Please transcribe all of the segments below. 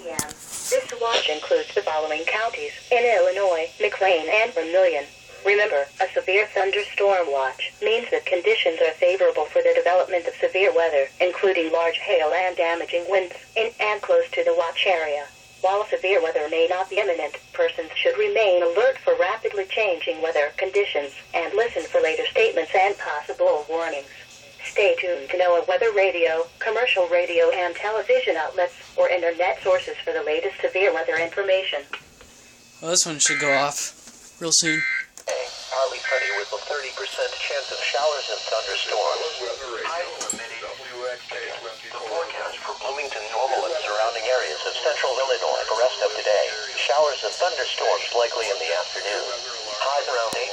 p.m. This watch includes the following counties in Illinois: McLean and Vermilion. Remember, a severe thunderstorm watch means that conditions are favorable for the development of severe weather, including large hail and damaging winds, in and close to the watch area. While severe weather may not be imminent, persons should remain alert for rapidly changing weather conditions and listen for later statements and possible warnings. Stay tuned to NOAA weather radio, commercial radio and television outlets, or internet sources for the latest severe weather information. Well, this one should go off real soon. Partly sunny with a 30% chance of showers and thunderstorms. The forecast for Bloomington, Normal, and surrounding areas of central Illinois for rest of today. Showers and thunderstorms likely in the afternoon. Highs around 80.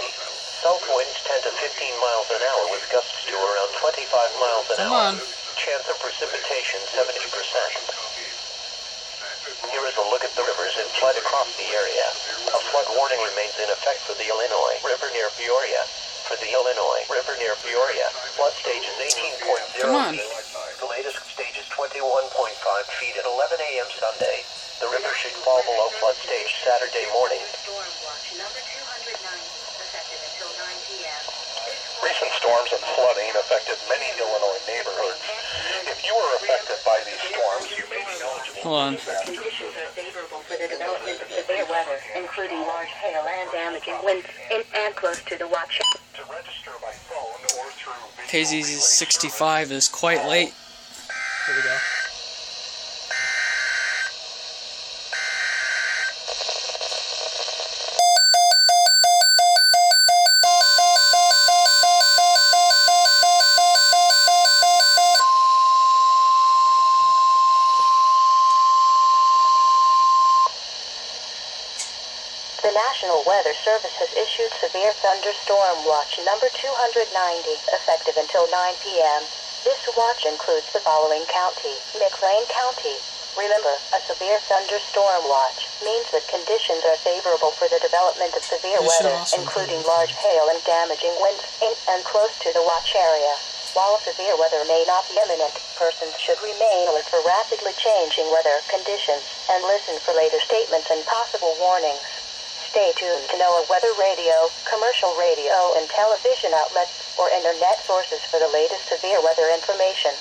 South winds 10 to 15 miles an hour with gusts to around 25 miles an hour. Chance of precipitation 70%. Here is a look at the rivers in flood across the area. A flood warning remains in effect for the Illinois River near Peoria. For the Illinois River near Peoria, flood stage is 18.0 feet. The latest stage is 21.5 feet at 11 a.m. Sunday. The river should fall below flood stage Saturday morning. Recent storms and flooding affected many Illinois neighborhoods. If you are affected by these storms, you may be eligible. Hold on. Conditions are favorable for the development of severe weather, including large hail and damaging winds, in and close to the watch. To register by phone or through KZ65 is quite late. Here we go. The National Weather Service has issued Severe Thunderstorm Watch number 290, effective until 9 p.m. This watch includes the following county: McLean County. Remember, a severe thunderstorm watch means that conditions are favorable for the development of severe weather, including large hail and damaging winds, in and close to the watch area. While severe weather may not be imminent, persons should remain alert for rapidly changing weather conditions and listen for later statements and possible warnings. Stay tuned to NOAA weather radio, commercial radio and television outlets, or internet sources for the latest severe weather information.